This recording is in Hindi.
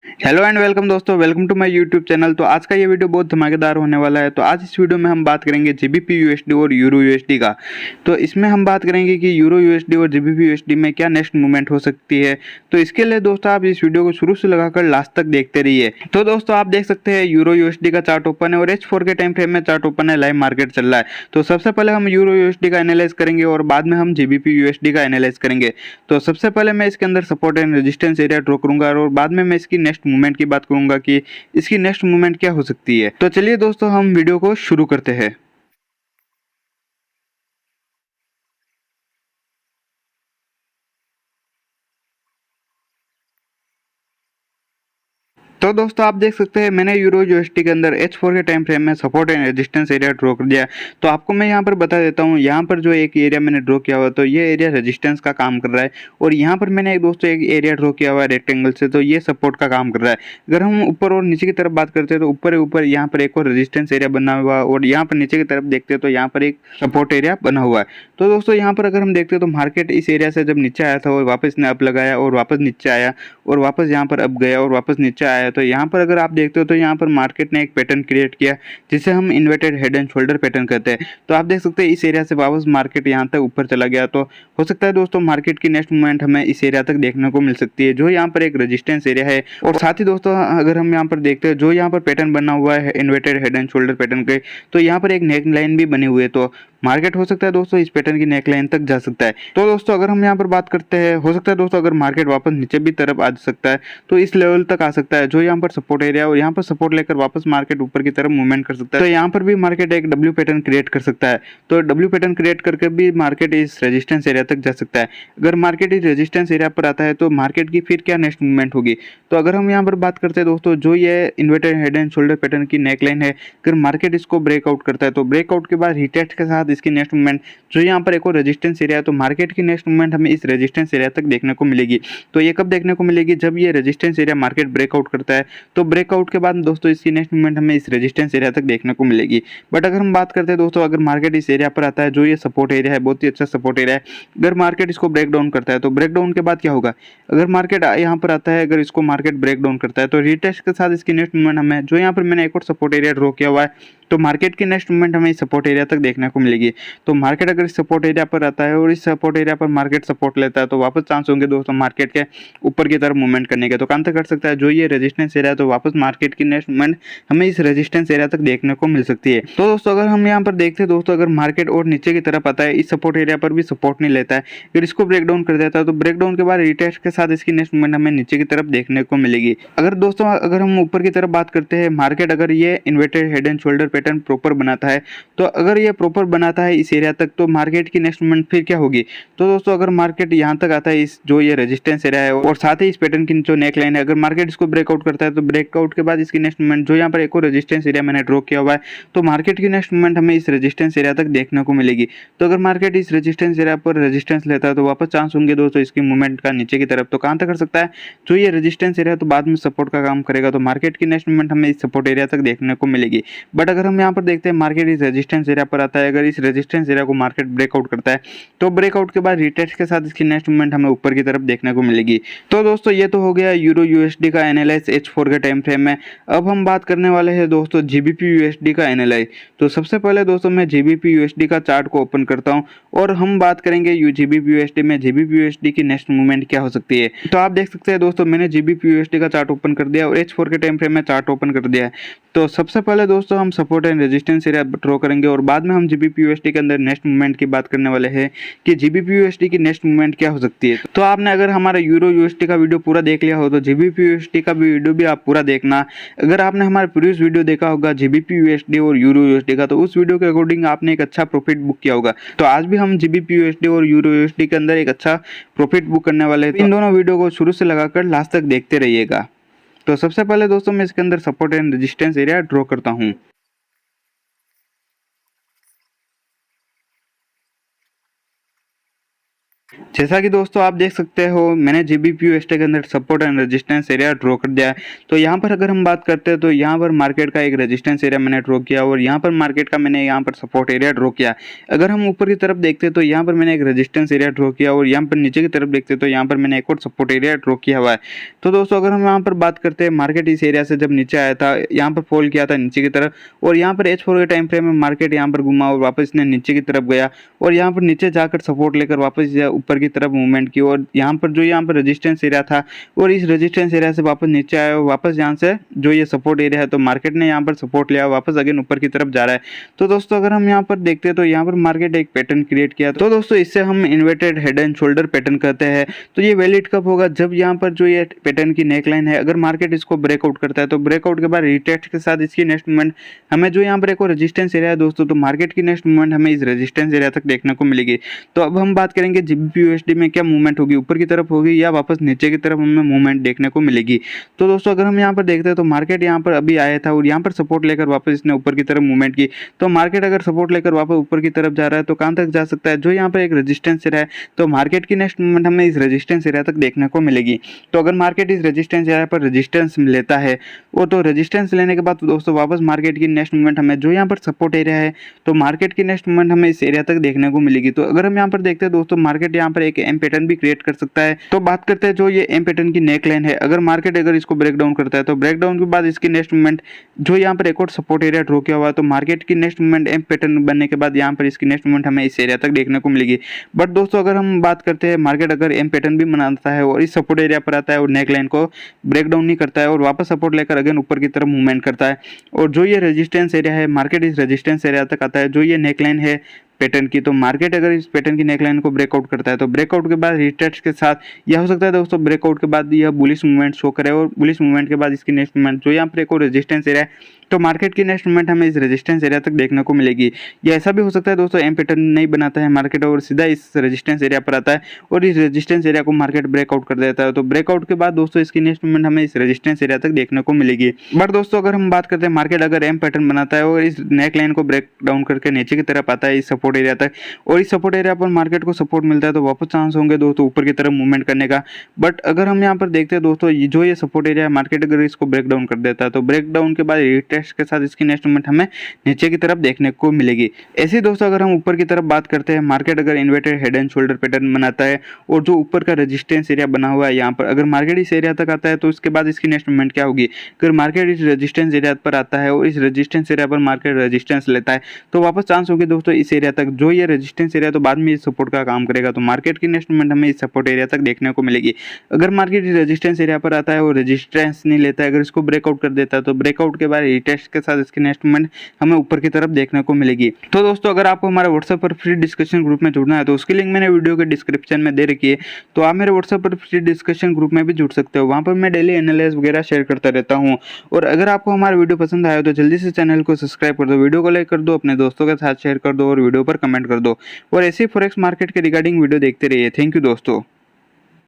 हेलो एंड वेलकम दोस्तों, welcome to my YouTube channel. तो आज का ये वीडियो बहुत धमाकेदार होने वाला है। तो आज इस वीडियो में हम बात करेंगे जीबीपी यूएसडी और यूरो यूएसडी का। तो इसमें हम बात करेंगे कि यूरो यूएसडी और जीबीपी यूएसडी में क्या नेक्स्ट मूवमेंट हो सकती है। तो इसके लिए दोस्तों आप इस वीडियो को शुरू से लगाकर लास्ट तक देखते रहिए। तो दोस्तों आप देख सकते हैं यूरो यूएसडी का चार्ट ओपन है और H4 के टाइम फ्रेम में चार्ट ओपन है, लाइव मार्केट चल रहा है। तो सबसे पहले हम यूरो यूएसडी का एनालाइज करेंगे और बाद में हम जीबीपी यूएसडी का एनालाइज करेंगे। तो सबसे पहले मैं इसके अंदर support and resistance area draw करूंगा और बाद में मैं इसकी नेक्स्ट मूवमेंट की बात करूंगा कि इसकी नेक्स्ट मूवमेंट क्या हो सकती है। तो चलिए दोस्तों हम वीडियो को शुरू करते हैं। तो दोस्तों आप देख सकते हैं मैंने यूरो यूएसडी के अंदर H4 के टाइम फ्रेम में support and resistance area draw कर दिया है। तो आपको मैं यहाँ पर बता देता हूँ, यहाँ पर जो एक एरिया मैंने ड्रॉ किया हुआ तो ये एरिया रेजिस्टेंस का काम कर रहा है और यहाँ पर मैंने एक दोस्तों एक एरिया ड्रॉ किया हुआ है रेक्टेंगल से, तो ये सपोर्ट का काम कर रहा है। अगर हम ऊपर और नीचे की तरफ बात करते हैं तो ऊपर यहाँ पर एक और रेजिस्टेंस एरिया बना हुआ है और यहाँ पर नीचे की तरफ देखते हैं तो यहाँ पर एक सपोर्ट एरिया बना हुआ है। तो दोस्तों यहाँ पर अगर हम देखते हैं तो मार्केट इस एरिया से जब नीचे आया था और वापस ने अप लगाया और वापस नीचे आया और वापस यहाँ पर अप गया और वापस नीचे आया, तो यहाँ पर अगर आप देखते हो तो यहाँ पर मार्केट ने एक पैटर्न क्रिएट किया जिसे हम inverted head and shoulder pattern कहते हैं। तो आप देख सकते हैं इस एरिया से वापस मार्केट यहाँ तक ऊपर चला गया। तो हो सकता है दोस्तों मार्केट की नेक्स्ट मूवमेंट हमें इस एरिया तक देखने को मिल सकती है, जो यहाँ पर एक रेजिस्टेंस एरिया है। और साथ ही दोस्तों अगर हम यहाँ पर देखते हैं जो यहाँ पर पैटर्न बना हुआ है inverted head and shoulder pattern के, तो यहाँ पर एक नेक लाइन भी बनी हुई है। तो मार्केट हो सकता है दोस्तों इस पैटर्न की नेक लाइन तक जा सकता है। तो दोस्तों अगर हम यहाँ पर बात करते हैं, हो सकता है दोस्तों अगर मार्केट वापस नीचे भी तरफ आ सकता है तो इस लेवल तक आ सकता है जो यहाँ पर सपोर्ट एरिया, और यहाँ पर सपोर्ट लेकर वापस मार्केट ऊपर की तरफ मूवमेंट कर सकता है। तो यहाँ पर भी मार्केट एक डब्ल्यू पैटर्न क्रिएट कर सकता है। तो डब्ल्यू पैटर्न क्रिएट करके भी मार्केट इस रेजिस्टेंस एरिया तक जा सकता है। अगर मार्केट इस रेजिस्टेंस एरिया पर आता है तो मार्केट की फिर क्या नेक्स्ट मूवमेंट होगी। तो अगर हम यहाँ पर बात करते हैं दोस्तों, जो ये inverted head and shoulder pattern की नेक लाइन है, अगर मार्केट इसको ब्रेकआउट करता है तो ब्रेकआउट के बाद रिटेस्ट के साथ इसकी नेक्स्ट मूवमेंट जो यहाँ पर एक और रेजिस्टेंस एरिया है, तो मार्केट की नेक्स्ट मूवमेंट हमें इस रेजिस्टेंस एरिया तक देखने को मिलेगी। तो ये कब देखने को मिलेगी, जब ये रेजिस्टेंस एरिया मार्केट ब्रेकआउट करता है। तो ब्रेकआउट के बाद दोस्तों इसकी नेक्स्ट मूवमेंट हमें इस रेजिस्टेंस एरिया तक देखने को मिलेगी। बट अगर हम बात करते हैं दोस्तों, अगर मार्केट इस एरिया पर आता है, जो ये सपोर्ट एरिया है बहुत ही अच्छा सपोर्ट एरिया है, अगर मार्केट इसको ब्रेक डाउन करता है तो ब्रेक डाउन के बाद क्या होगा। अगर मार्केट यहाँ पर आता है, अगर इसको मार्केट ब्रेक डाउन करता है तो रिटेस्ट के साथ इसकी नेक्स्ट मूवमेंट हमें, जो यहाँ पर मैंने एक और सपोर्ट एरिया ड्रॉ किया हुआ है, तो मार्केट की नेक्स्ट मूवमेंट हमें इस सपोर्ट एरिया तक देखने को मिलेगी। तो मार्केट अगर इस सपोर्ट एरिया पर आता है और इस सपोर्ट एरिया पर मार्केट सपोर्ट लेता है तो वापस चांस होंगे दोस्तों मार्केट के ऊपर की तरफ मूवमेंट करने के। तो कहां तक कर सकता है, जो ये रेजिस्टेंस एरिया है तो वापस मार्केट की नेक्स्ट मूवमेंट हमें इस रेजिस्टेंस एरिया तक देखने को मिल सकती है। तो दोस्तों अगर हम यहाँ पर देखते हैं दोस्तों, अगर मार्केट और नीचे की तरफ आता है, इस सपोर्ट एरिया पर भी सपोर्ट नहीं लेता है, अगर इसको ब्रेक डाउन कर देता है तो ब्रेक डाउन के बाद रिटेस्ट के साथ इसकी नेक्स्ट मूवमेंट हमें नीचे की तरफ देखने को मिलेगी। अगर दोस्तों अगर हम ऊपर की तरफ बात करते हैं, मार्केट अगर ये inverted head and shoulder pattern proper बनाता है, तो अगर ये प्रॉपर बनाता है इस एरिया तक, तो मार्केट की नेक्स्ट मूवमेंट फिर क्या होगी। तो दोस्तों अगर मार्केट यहाँ तक आता है, इस जो ये रेजिस्टेंस एरिया है और साथ ही इस पैटर्न की जो नेक लाइन है, अगर मार्केट इसको ब्रेकआउट करता है तो ब्रेकआउट के बाद इसकी नेक्स्ट मूवमेंट, जो यहाँ पर एक और रेजिस्टेंस एरिया मैंने ड्रॉ किया हुआ है, तो मार्केट की नेक्स्ट मूवमेंट हमें इस रेजिस्टेंस एरिया तक देखने को मिलेगी। तो अगर मार्केट इस रेजिस्टेंस एरिया पर रेजिस्टेंस लेता है तो वापस चांस होंगे दोस्तों इसकी मूवमेंट का नीचे की तरफ। तो कहां तक कर सकता है, जो ये रेजिस्टेंस एरिया तो बाद में सपोर्ट का काम करेगा, तो मार्केट की नेक्स्ट मूवमेंट हमें इस सपोर्ट एरिया तक देखने को मिलेगी। बट अगर हम यहाँ पर देखते हैं मार्केट इस रेजिस्टेंस एरिया पर आता है, अगर इस रेजिस्टेंस एरिया को मार्केट ब्रेकआउट करता है तो ब्रेकआउट के बाद रिटेस्ट के साथ इसकी नेक्स्ट मूवमेंट हमें ऊपर की तरफ देखने को मिलेगी। तो दोस्तों ये तो हो गया यूरो यूएसडी का एनालाइज H4 के टाइम फ्रेम में। अब हम बात करने वाले हैं दोस्तों जीबीपी यूएसडी का एनालाइज। तो सबसे पहले दोस्तों मैं जीबीपी यूएसडी का चार्ट को ओपन करता हूं और हम बात करेंगे जीबीपी यूएसडी में जीबीपी यूएसडी की नेक्स्ट मूवमेंट क्या हो सकती है। तो आप देख सकते हैं दोस्तों मैंने जीबीपी यूएसडी का चार्ट ओपन कर दिया और H4 के टाइम फ्रेम में चार्ट ओपन कर दिया है। तो सबसे पहले दोस्तों हम support and resistance area draw करेंगे और बाद में हम जीबीपी यूएसडी के अंदर नेक्स्ट मूवमेंट की बात करने वाले हैं कि जीबीपी यूएसडी की नेक्स्ट मूवमेंट क्या हो सकती है। तो आपने अगर हमारा यूरो यूएसडी का वीडियो पूरा देख लिया हो तो जीबीपी यूएसडी का भी वीडियो भी आप पूरा देखना। अगर आपने हमारा प्रीवियस वीडियो देखा होगा जीबीपी यूएसडी और यूरो यूएसडी का, तो उस वीडियो के अकॉर्डिंग आपने एक अच्छा प्रॉफिट बुक किया होगा। तो आज भी हम जीबीपी यूएसडी और यूरो यूएसडी के अंदर एक अच्छा प्रॉफिट बुक करने वाले हैं। इन दोनों वीडियो को शुरू से लगाकर लास्ट तक देखते रहिएगा। तो सबसे पहले दोस्तों मैं इसके अंदर support and resistance area draw करता हूं। जैसा कि दोस्तों आप देख सकते हो मैंने GBP/USD के अंदर support and resistance area draw कर दिया है। तो यहाँ पर अगर हम बात करते हैं तो यहाँ पर मार्केट का एक रेजिस्टेंस एरिया मैंने ड्रॉ किया और यहाँ पर मार्केट का मैंने यहाँ पर सपोर्ट एरिया ड्रॉ किया। अगर हम ऊपर की तरफ देखते तो यहाँ पर मैंने एक रेजिस्टेंस एरिया ड्रॉ किया और यहाँ पर नीचे की तरफ देखते तो यहाँ पर मैंने एक और सपोर्ट एरिया ड्रॉ किया हुआ है। तो दोस्तों अगर हम यहाँ पर बात करते हैं मार्केट इस एरिया से जब नीचे आया था, यहाँ पर फॉल किया था नीचे की तरफ और यहाँ पर H4 के टाइम फ्रेम में मार्केट यहाँ पर घुमा और वापस ने नीचे की तरफ गया और यहाँ पर नीचे जाकर सपोर्ट लेकर वापस ऊपर की तरफ मूवमेंट की और यहाँ पर जो यहाँ पर रेजिस्टेंस एरिया था और इस रेजिस्टेंस एरिया से वापस नीचे आया और वापस यहाँ से जो ये सपोर्ट एरिया है तो मार्केट ने यहाँ पर सपोर्ट लिया, वापस अगेन ऊपर की तरफ जा रहा है। तो दोस्तों अगर हम यहाँ पर देखते हैं तो यहाँ पर मार्केट एक पैटर्न क्रिएट किया। तो दोस्तों इससे हम inverted head and shoulder pattern कहते हैं। तो ये वैलिड कब होगा, जब यहाँ पर जो ये पैटर्न की नेकलाइन है अगर मार्केट इसको ब्रेकआउट करता है तो ब्रेकआउट के बाद रिटेस्ट के साथ इसकी नेक्स्ट मूवमेंट हमें जो यहाँ पर एक और रेजिस्टेंस एरिया है दोस्तों, तो मार्केट की नेक्स्ट मूवमेंट हमें इस रेजिस्टेंस एरिया तक देखने को मिलेगी। तो अब हम बात करेंगे GBP/USD में क्या मूवमेंट होगी, ऊपर की तरफ होगी या वापस नीचे की तरफ हमें मूवमेंट देखने को मिलेगी। तो दोस्तों अगर हम यहाँ पर देखते हैं तो मार्केट यहाँ पर अभी आया था और यहाँ पर सपोर्ट लेकर वापस इसने ऊपर की तरफ मूवमेंट की। तो मार्केट अगर सपोर्ट लेकर वापस ऊपर की तरफ जा रहा है तो कहाँ तक जा सकता है, जो यहाँ पर एक रेजिस्टेंस एरिया है तो मार्केट की नेक्स्ट मूवमेंट हमें इस रेजिस्टेंस एरिया तक देखने को मिलेगी। तो अगर मार्केट इस रेजिस्टेंस एरिया पर रेजिस्टेंस लेता है वो तो रेजिस्टेंस लेने के बाद दोस्तों वापस मार्केट की नेक्स्ट मूवमेंट हमें जो यहाँ पर सपोर्ट एरिया है तो मार्केट की नेक्स्ट मूवमेंट हमें इस एरिया तक देखने को मिलेगी। तो अगर हम यहाँ पर देखते हैं दोस्तों मार्केट यहाँ पर एक एम पैटर्न भी क्रिएट कर सकता है। तो बात करते हैं जो ये एम पैटर्न की नेक लाइन है, अगर मार्केट अगर इसको ब्रेक डाउन करता है तो ब्रेक डाउन के बाद इसकी नेक्स्ट मूवमेंट जो यहाँ पर एक और सपोर्ट एरिया ड्रॉ किया हुआ है तो मार्केट की नेक्स्ट मूवमेंट एम पैटर्न बनने के बाद यहाँ पर इसकी नेक्स्ट मूवमेंट हमें इस एरिया तक देखने को मिलेगी। बट दोस्तों अगर हम बात करते हैं मार्केट अगर एम पैटर्न भी बनाता है और इस सपोर्ट एरिया पर आता है और नेक लाइन को ब्रेक डाउन नहीं करता है और वापस सपोर्ट लेकर अगेन ऊपर की तरफ मूवमेंट करता है और जो ये रेजिस्टेंस एरिया है मार्केट इस रेजिस्टेंस एरिया तक आता है, जो ये नेकलाइन है पैटर्न की, तो मार्केट अगर इस पैटर्न की नेकलाइन को ब्रेकआउट करता है तो ब्रेकआउट के बाद रिटेस्ट के साथ यह हो सकता है दोस्तों ब्रेकआउट के बाद यह बुलिश मूवमेंट शो करे और बुलिश मूवमेंट के बाद इसकी नेक्स्ट मूवमेंट जो यहाँ पर एक और रेजिस्टेंस एरिया है तो मार्केट की नेक्स्ट मूवमेंट हमें इस रेजिस्टेंस एरिया तक देखने को मिलेगी। या ऐसा भी हो सकता है दोस्तों एम पैटर्न नहीं बनाता है मार्केट और सीधा इस रेजिस्टेंस एरिया पर आता है और इस रेजिस्टेंस एरिया को मार्केट ब्रेकआउट कर देता है। तो ब्रेकआउट के बाद दोस्तों इसकी नेक्स्ट मूवमेंट हमें इस रेजिस्टेंस एरिया तक देखने को मिलेगी। बट दोस्तों अगर हम बात करते हैं मार्केट अगर एम पैटर्न बनाता है और इस नेक लाइन को ब्रेक डाउन करके नीचे की तरफ आता है इस सपोर्ट एरिया तक और इस सपोर्ट एरिया पर मार्केट को सपोर्ट मिलता है तो वापस चांस होंगे दोस्तों ऊपर की तरफ मूवमेंट करने का। बट अगर हम यहाँ पर देखते हैं दोस्तों जो ये सपोर्ट एरिया मार्केट अगर इसको ब्रेक डाउन कर देता है तो ब्रेक डाउन के बाद रिटेस्ट के साथ इसकी नेक्स्ट मूवमेंट हमें नीचे की तरफ देखने को मिलेगी। ऐसे दोस्तों अगर हम ऊपर की तरफ बात करते हैं मार्केट अगर inverted head and shoulder pattern बनाता है और जो ऊपर का रेजिस्टेंस एरिया बना हुआ है यहाँ पर अगर मार्केट इस एरिया तक आता है तो उसके बाद इसकी नेक्स्ट मूवमेंट क्या होगी, अगर मार्केट इस रेजिस्टेंस एरिया पर आता है और इस रेजिस्टेंस एरिया पर मार्केट रेजिस्टेंस लेता है तो वापस चांस होगी दोस्तों इस एरिया तक, जो ये रेजिस्टेंस एरिया तो बाद में इस सपोर्ट का काम करेगा तो मार्केट की नेक्स्ट मूवमेंट हमें इस सपोर्ट एरिया तक देखने को मिलेगी। अगर मार्केट इस रेजिस्टेंस एरिया पर आता है और रेजिस्टेंस नहीं लेता है, अगर इसको ब्रेकआउट कर देता है तो ब्रेकआउट के बाद रिटेस्ट के साथ इसकी नेक्स्ट मूवमेंट हमें ऊपर की तरफ देखने को मिलेगी। तो दोस्तों अगर आपको हमारे व्हाट्सएप पर फ्री डिस्कशन ग्रुप में जुड़ना है तो उसकी लिंक मैंने वीडियो के डिस्क्रिप्शन में दे रखी है, तो आप मेरे व्हाट्सएप पर फ्री डिस्कशन ग्रुप में भी जुड़ सकते हो। वहाँ पर मैं डेली एनालिसिस वगैरह शेयर करता रहता हूँ। और अगर आपको हमारा वीडियो पसंद आया तो जल्दी से चैनल को सब्सक्राइब कर दो, वीडियो को लाइक कर दो, अपने दोस्तों के साथ शेयर कर दो और वीडियो पर कमेंट कर दो और ऐसे फॉरेक्स मार्केट के रिगार्डिंग वीडियो देखते रहिए। थैंक यू दोस्तों।